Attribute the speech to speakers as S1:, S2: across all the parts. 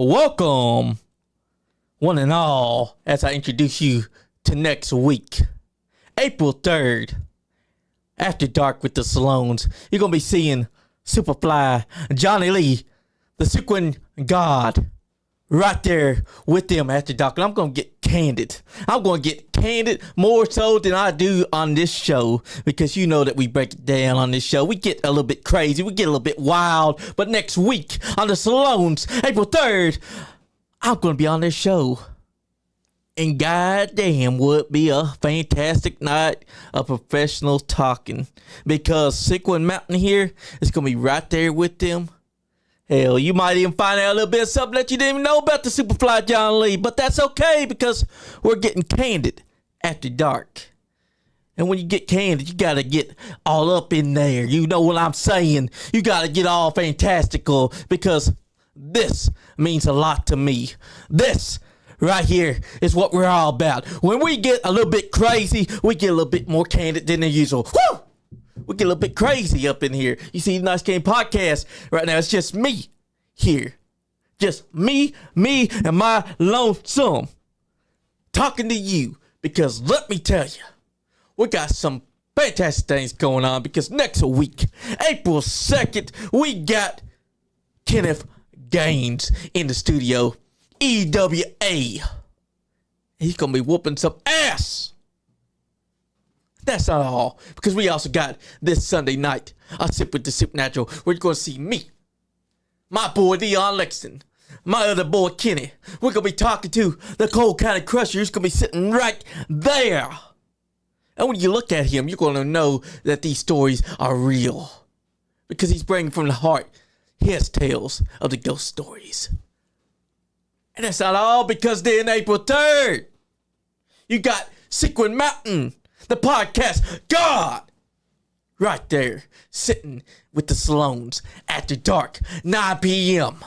S1: Welcome, one and all, as I introduce you to next week, April 3rd, After Dark with the Sloanes. You're going to be seeing Superfly, Johnny Lee, the Sequin God, right there with them after dark. And I'm going to get candid. I'm going to get candid more so than I do on this show, because you know that we break it down on this show. We get a little bit crazy. We get a little bit wild. But next week on the Sloanes, April 3rd, I'm going to be on this show. And goddamn, would be a fantastic night of professional talking, because Sequin Mountain here is going to be right there with them. Hell, you might even find out a little bit of something that you didn't even know about the Superfly John Lee. But that's okay, because we're getting candid after dark. And when you get candid, you got to get all up in there. You know what I'm saying? You got to get all fantastical, because this means a lot to me. This right here is what we're all about. When we get a little bit crazy, we get a little bit more candid than the usual. Woo! We get a little bit crazy up in here. You see, NiceGuyAndyPodcast right now, it's just me here. Just me, and my lonesome talking to you. Because let me tell you, we got some fantastic things going on. Because next week, April 2nd, we got Kenneth Gaines in the studio. EWA. He's going to be whooping some ass. That's not all, because we also got this Sunday night, A Sip with the Supernatural, where you're going to see me, my boy Dion Lexington, my other boy Kenny. We're going to be talking to the Cold County Crusher, who's going to be sitting right there. And when you look at him, you're going to know that these stories are real, because he's bringing from the heart his tales of the ghost stories. And that's not all, because then April 3rd, you got Sequin Mountain, the podcast God, right there, sitting with the Sloanes after dark, 9 p.m.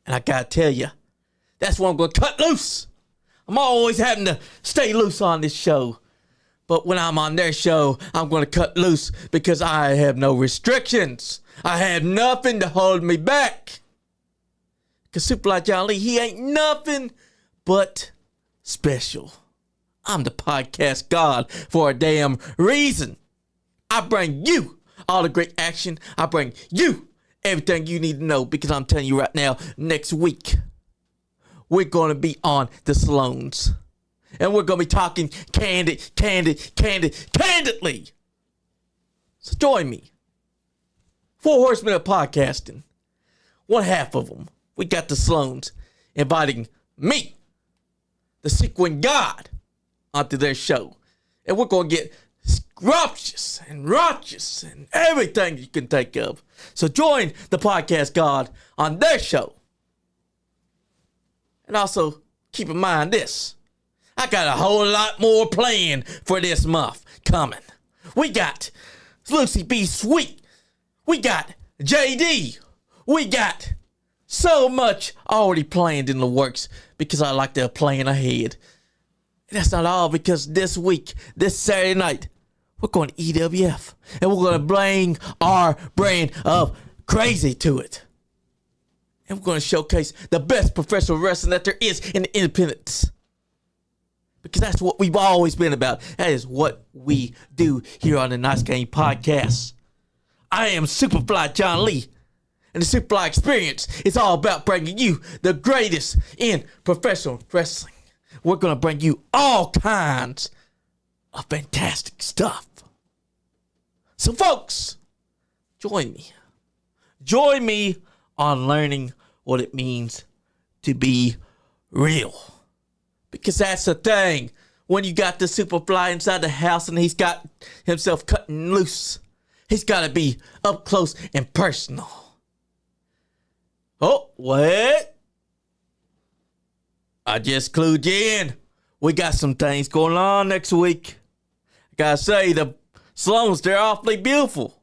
S1: And I gotta tell you, that's when I'm gonna cut loose. I'm always having to stay loose on this show. But when I'm on their show, I'm gonna cut loose, because I have no restrictions. I have nothing to hold me back. Because Superfly John Lee, he ain't nothing but special. I'm the podcast God for a damn reason. I bring you all the great action. I bring you everything you need to know, because I'm telling you right now, next week, we're going to be on the Sloanes. And we're going to be talking candidly. So join me. 4 horsemen of podcasting. One half of them, we got the Sloanes inviting me, the Sequin God, onto their show. And we're going to get scrumptious and raucous and everything you can think of. So join the podcast God on their show. And also, keep in mind this. I got a whole lot more planned for this month coming. We got Lucy B. Sweet. We got JD. We got so much already planned in the works, because I like to plan ahead. And that's not all, because this week, this Saturday night, we're going to EWF. And we're going to bring our brand of crazy to it. And we're going to showcase the best professional wrestling that there is in the independents. Because that's what we've always been about. That is what we do here on the Nice Game Podcast. I am Superfly John Lee. And the Superfly experience is all about bringing you the greatest in professional wrestling. We're going to bring you all kinds of fantastic stuff. So, folks, join me. Join me on learning what it means to be real. Because that's the thing. When you got the Superfly inside the house and he's got himself cutting loose, he's got to be up close and personal. Oh, what? I just clued you in. We got some things going on next week. I gotta say, the Sloanes, they're awfully beautiful.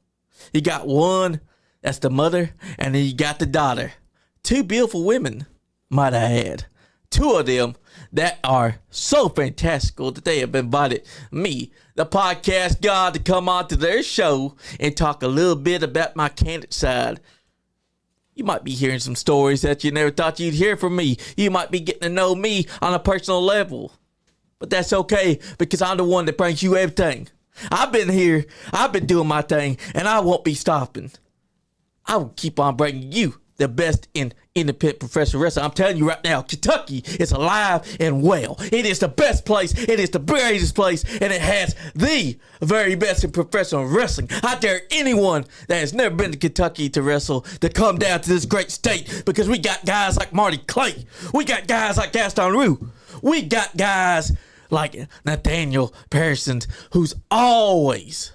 S1: You got one, that's the mother, and then you got the daughter. 2 beautiful women, might I add. 2 of them that are so fantastical that they have invited me, the podcast God, to come on to their show and talk a little bit about my candid side You might be hearing some stories that you never thought you'd hear from me. You might be getting to know me on a personal level. But that's okay, because I'm the one that brings you everything. I've been here, I've been doing my thing, and I won't be stopping. I will keep on bringing you the best in independent professional wrestling. I'm telling you right now, Kentucky is alive and well. It is the best place. It is the greatest place, and it has the very best in professional wrestling. I dare anyone that has never been to Kentucky to wrestle to come down to this great state, because we got guys like Marty Clay. We got guys like Gaston Roux. We got guys like Nathaniel Pearson, who's always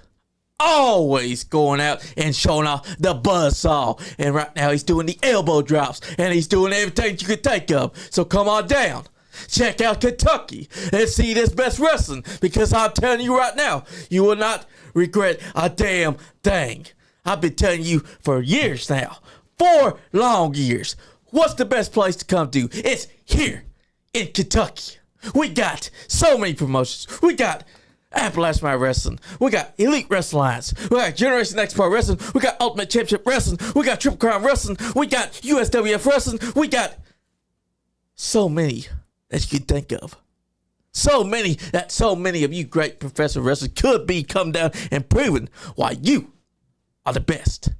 S1: going out and showing off the buzzsaw. And right now he's doing the elbow drops, and he's doing everything you could think of. So come on down, check out Kentucky, and see this best wrestling, because I'm telling you right now, you will not regret a damn thing. I've been telling you for years now, 4 long years, what's the best place to come to? It's here in Kentucky. We got so many promotions. We got Appalachian Mountain Wrestling. We got Elite Wrestling Alliance. We got Generation X Pro Wrestling. We got Ultimate Championship Wrestling. We got Triple Crown Wrestling. We got USWF Wrestling. We got so many that you could think of. So many that so many of you great professional wrestlers could be come down and proven why you are the best.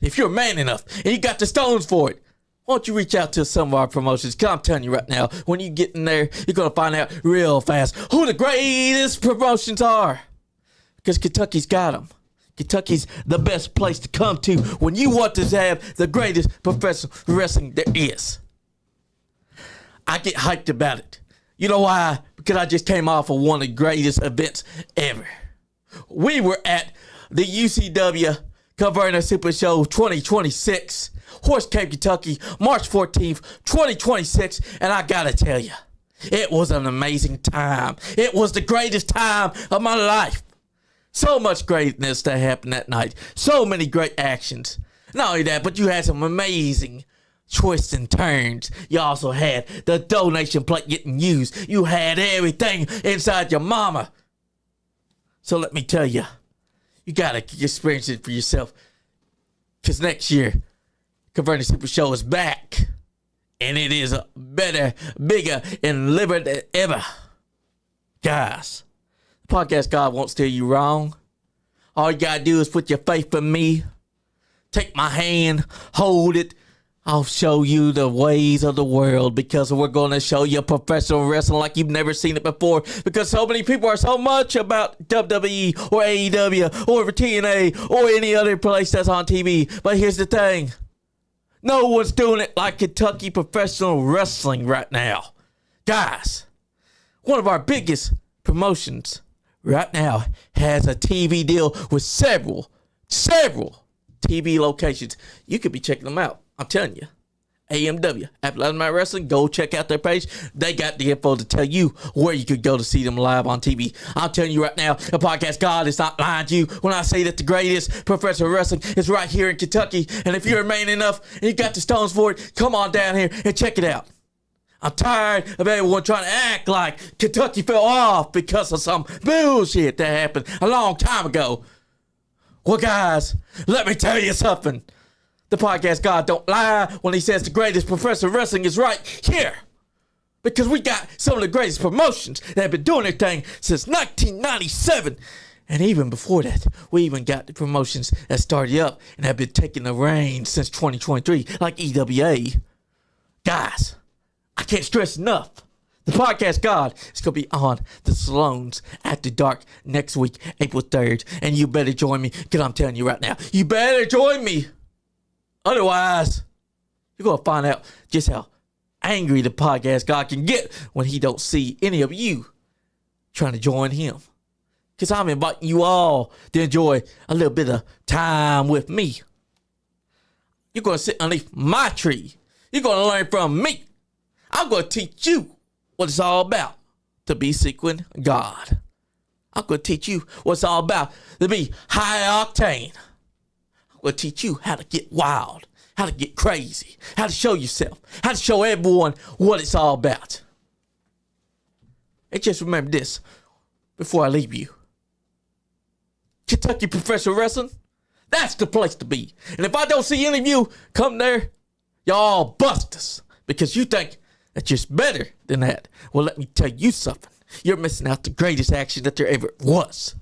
S1: If you're man enough and you got the stones for it, why don't you reach out to some of our promotions? Because I'm telling you right now, when you get in there, you're going to find out real fast who the greatest promotions are. Because Kentucky's got them. Kentucky's the best place to come to when you want to have the greatest professional wrestling there is. I get hyped about it. You know why? Because I just came off of one of the greatest events ever. We were at the UCW Converting Super Show 2026. Horse Cave, Kentucky, March 14th, 2026, and I gotta tell you, it was an amazing time. It was the greatest time of my life. So much greatness that happened that night. So many great actions. Not only that, but you had some amazing twists and turns. You also had the donation plate getting used. You had everything inside your mama. So let me tell you, you gotta experience it for yourself. Because next year, Converting Super Show is back, and it is better, bigger, and liver than ever. Guys, the podcast God won't steer you wrong. All you gotta do is put your faith in me. Take my hand, hold it. I'll show you the ways of the world, because we're going to show you professional wrestling like you've never seen it before, because so many people are so much about WWE or AEW or TNA or any other place that's on TV. But here's the thing. No one's doing it like Kentucky professional wrestling right now. Guys, one of our biggest promotions right now has a TV deal with several TV locations. You could be checking them out. I'm telling you. AMW, Appalachian Mountain Wrestling, go check out their page. They got the info to tell you where you could go to see them live on TV. I'm telling you right now, the podcast God is not lying to you when I say that the greatest professional wrestling is right here in Kentucky. And if you're man enough and you got the stones for it, come on down here and check it out. I'm tired of everyone trying to act like Kentucky fell off because of some bullshit that happened a long time ago. Well, guys, let me tell you something. The podcast God don't lie when he says the greatest professional wrestling is right here. Because we got some of the greatest promotions that have been doing their thing since 1997. And even before that, we even got the promotions that started up and have been taking the reins since 2023, like EWA. Guys, I can't stress enough. The podcast God is going to be on the Sloanes After Dark next week, April 3rd. And you better join me, because I'm telling you right now, you better join me. Otherwise, you're going to find out just how angry the podcast God can get when he don't see any of you trying to join him. Because I'm inviting you all to enjoy a little bit of time with me. You're going to sit underneath my tree. You're going to learn from me. I'm going to teach you what it's all about to be seeking God. I'm going to teach you what it's all about to be high octane. I'm going to teach you how to get wild, how to get crazy, how to show yourself, how to show everyone what it's all about. And just remember this before I leave you. Kentucky professional wrestling, That's the place to be. And if I don't see any of you come there, y'all bust us because you think that you're better than that. Well, let me tell you something. You're missing out the greatest action that there ever was.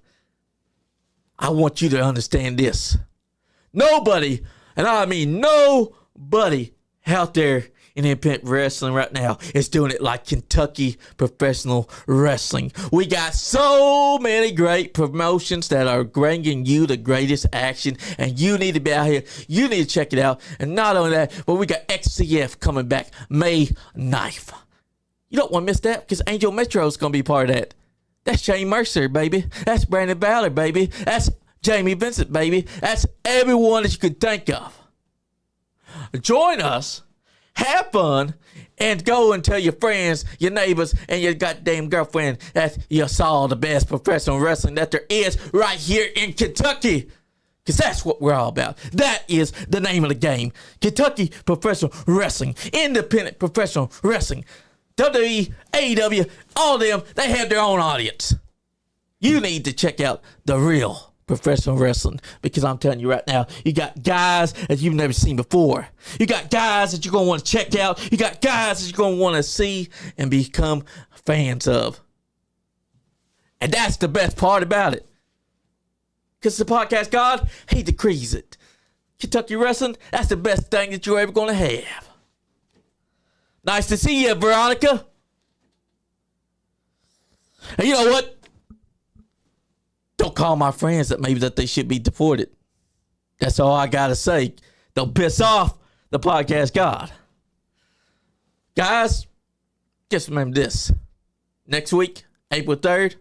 S1: I want you to understand this. Nobody, and I mean nobody out there in independent wrestling right now is doing it like Kentucky Professional Wrestling. We got so many great promotions that are bringing you the greatest action, and you need to be out here. You need to check it out. And not only that, but we got XCF coming back May 9th. You don't want to miss that because Angel Metro is going to be part of that. That's Shane Mercer, baby. That's Brandon Ballard, baby. That's Jamie Vincent, baby. That's everyone that you could think of. Join us. Have fun, and go and tell your friends, your neighbors, and your goddamn girlfriend that you saw the best professional wrestling that there is right here in Kentucky. Because that's what we're all about. That is the name of the game. Kentucky Professional Wrestling. Independent Professional Wrestling. WWE, AEW, all of them, they have their own audience. You need to check out the real professional wrestling, because I'm telling you right now, you got guys that you've never seen before. You got guys that you're going to want to check out. You got guys that you're going to want to see and become fans of. And that's the best part about it. Because the podcast God, he decrees it. Kentucky wrestling, that's the best thing that you're ever going to have. Nice to see you, Veronica. And you know what? Don't call my friends that maybe that they should be deported. That's all I gotta say. Don't piss off the podcast God. Guys, just remember this. Next week, April 3rd,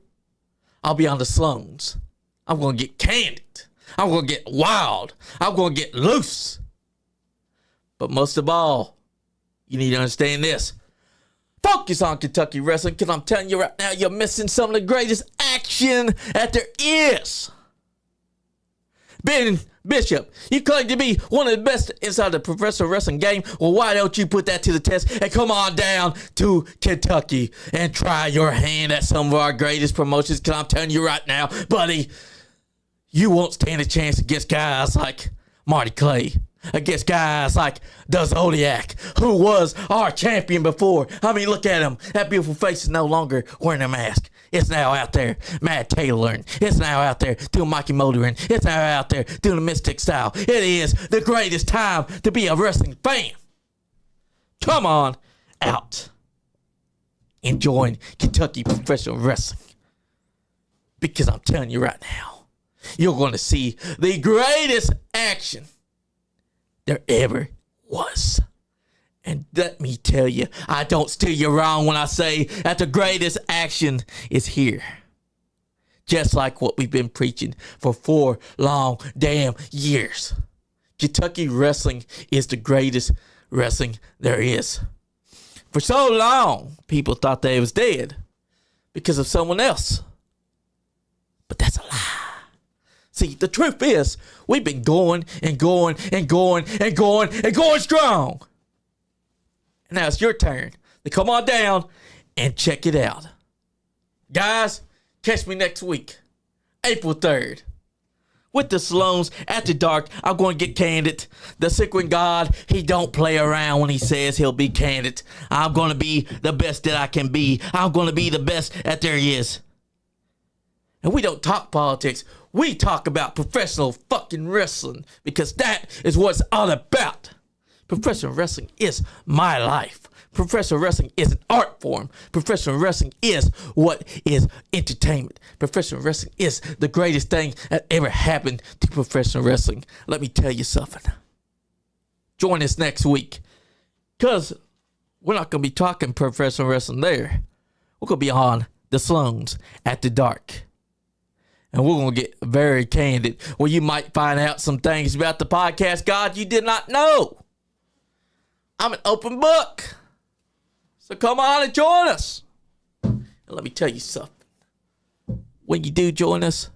S1: I'll be on the Sloanes. I'm gonna get candid. I'm gonna get wild. I'm gonna get loose. But most of all, you need to understand this. Focus on Kentucky wrestling, because I'm telling you right now, you're missing some of the greatest action that there is. Ben Bishop, you claim to be one of the best inside the professional wrestling game. Well, why don't you put that to the test and come on down to Kentucky and try your hand at some of our greatest promotions? Because I'm telling you right now, buddy, you won't stand a chance against guys like Marty Clay, against guys like the Zodiac, who was our champion before. I mean, look at him. That beautiful face is no longer wearing a mask. It's now out there Matt Tailoring. It's now out there doing Mikey Motoring. It's now out there doing the Mystic Style. It is the greatest time to be a wrestling fan. Come on out and join Kentucky Professional Wrestling. Because I'm telling you right now, you're going to see the greatest action there ever was. And let me tell you, I don't steer you wrong when I say that the greatest action is here. Just like what we've been preaching for 4 long damn years. Kentucky wrestling is the greatest wrestling there is. For so long, people thought they was dead because of someone else. But that's a lie. See, the truth is, we've been going and going and going and going and going strong. And now it's your turn to come on down and check it out. Guys, catch me next week, April 3rd. With the Sloanes, after dark, I'm going to get candid. The Sequin God, he don't play around when he says he'll be candid. I'm going to be the best that I can be. I'm going to be the best that there is. And we don't talk politics. We talk about professional fucking wrestling, because that is what it's all about. Professional wrestling is my life. Professional wrestling is an art form. Professional wrestling is what is entertainment. Professional wrestling is the greatest thing that ever happened to professional wrestling. Let me tell you something. Join us next week, because we're not going to be talking professional wrestling there. We're going to be on the Sloanes at the dark. And we're going to get very candid, where you might find out some things about the podcast God you did not know. I'm an open book. So come on and join us. And let me tell you something. When you do join us,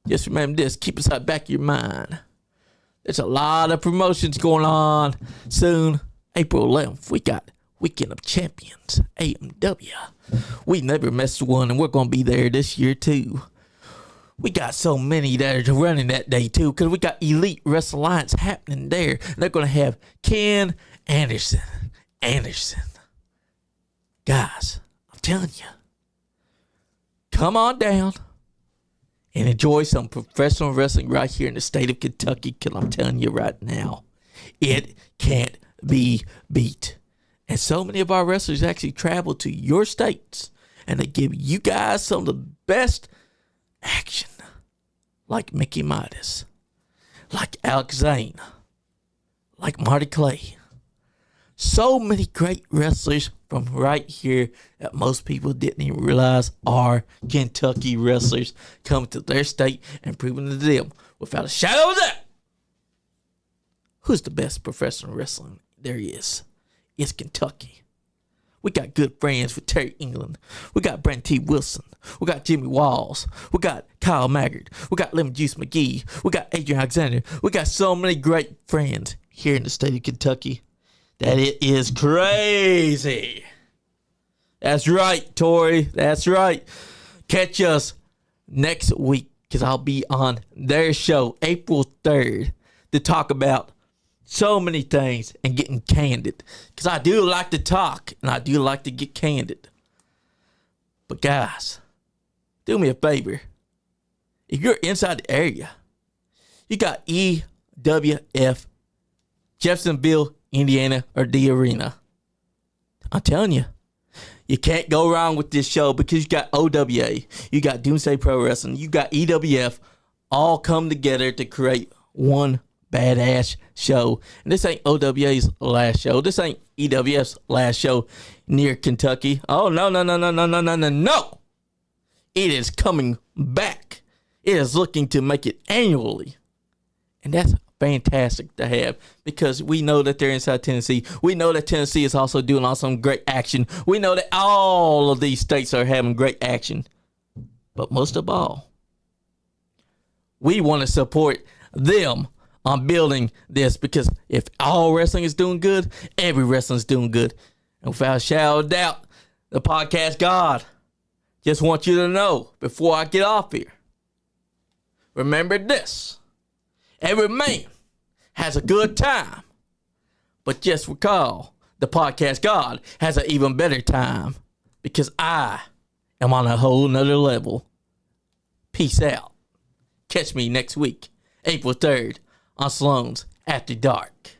S1: just remember this. Keep us at the back of your mind. There's a lot of promotions going on soon. April 11th, we got Weekend of Champions, AMW. We never missed one, and we're going to be there this year too. We got so many that are running that day, too, because we got Elite Wrestling Alliance happening there. They're going to have Ken Anderson. Guys, I'm telling you, come on down and enjoy some professional wrestling right here in the state of Kentucky, because I'm telling you right now, it can't be beat. And so many of our wrestlers actually travel to your states, and they give you guys some of the best action, like Mickey Midas, like Alex Zane, like Marty Clay. So many great wrestlers from right here that most people didn't even realize are Kentucky wrestlers coming to their state and proving to them without a shadow of a doubt who's the best professional wrestling there is. It's Kentucky. We got good friends with Terry England. We got Brent T. Wilson. We got Jimmy Walls. We got Kyle Maggard. We got Lemon Juice McGee. We got Adrian Alexander. We got so many great friends here in the state of Kentucky that it is crazy. That's right, Tori. That's right. Catch us next week, because I'll be on their show April 3rd to talk about so many things and getting candid, because I do like to talk and I do like to get candid. But guys, do me a favor. If you're inside the area, you got EWF, Jeffersonville, Indiana, or the arena. I'm telling you, you can't go wrong with this show, because you got OWA, you got Doomsday Pro Wrestling, you got EWF, all come together to create one badass show. And this ain't OWA's last show. This ain't EWF's last show near Kentucky. Oh, no. It is coming back. It is looking to make it annually. And that's fantastic to have, because we know that they're inside Tennessee. We know that Tennessee is also doing some great action. We know that all of these states are having great action. But most of all, we want to support them on building this, because if all wrestling is doing good, every wrestling is doing good. And without a shadow of doubt, the podcast God just wants you to know before I get off here. Remember this. Every man has a good time, but just recall, the podcast God has an even better time, because I am on a whole nother level. Peace out. Catch me next week, April 3rd, on Sloanes After Dark.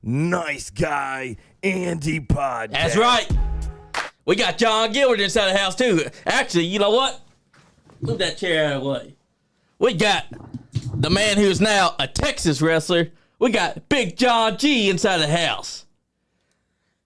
S2: Nice Guy Andy Podcast.
S1: That's right. We got John Gilbert inside the house too. Actually, you know what? Move that chair out of the way. We got the man who's now a Texas wrestler. We got Big John G inside the house.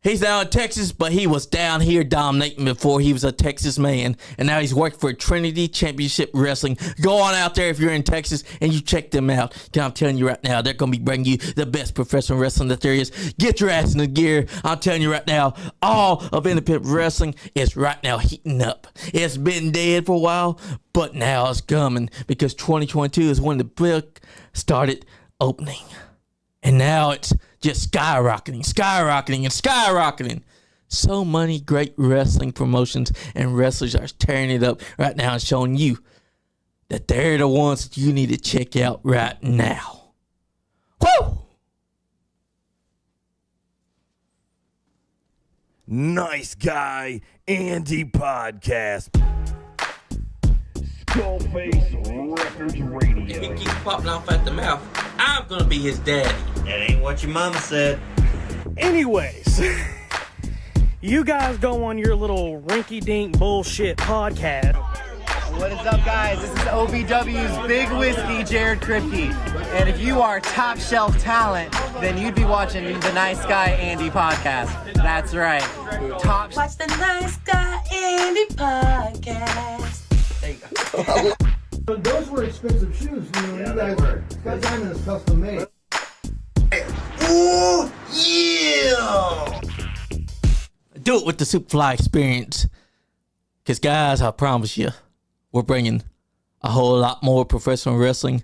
S1: He's now in Texas, but he was down here dominating before he was a Texas man. And now he's working for Trinity Championship Wrestling. Go on out there if you're in Texas and you check them out. I'm telling you right now, they're going to be bringing you the best professional wrestling that there is. Get your ass in the gear. I'm telling you right now, all of independent wrestling is right now heating up. It's been dead for a while, but now it's coming, because 2022 is when the book started opening. And now it's just skyrocketing. So many great wrestling promotions and wrestlers are tearing it up right now and showing you that they're the ones that you need to check out right now. Woo!
S2: Nice Guy Andy Podcast. Skullface Records Radio.
S1: If he keeps popping off at the mouth, I'm gonna be his daddy.
S3: That ain't what your mama said.
S4: Anyways, you guys go on your little rinky-dink bullshit podcast.
S5: What is up, guys? This is OVW's Big Whiskey, Jared Kripke. And if you are top shelf talent, then you'd be watching the Nice Guy Andy podcast. That's right.
S6: Watch the Nice Guy Andy podcast.
S1: There you go.
S7: Those were expensive shoes, you know. You guys Diamond is custom made.
S3: Ooh, yeah!
S1: Do it with the Superfly experience. Because, guys, I promise you, we're bringing a whole lot more professional wrestling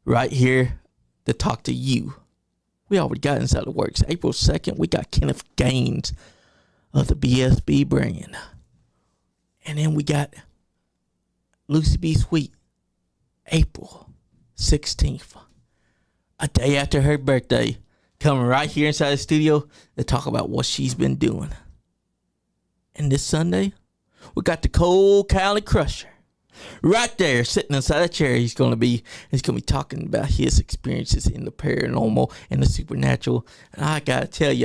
S1: right here to talk to you. We already got inside the works. April 2nd, we got Kenneth Gaines of the BSB brand. And then we got Lucy B. Sweet April 16th, a day after her birthday, coming right here inside the studio to talk about what she's been doing. And this Sunday, we got the Cold Cali Crusher right there sitting inside a chair. He's gonna be talking about his experiences in the paranormal and the supernatural. And I gotta tell you,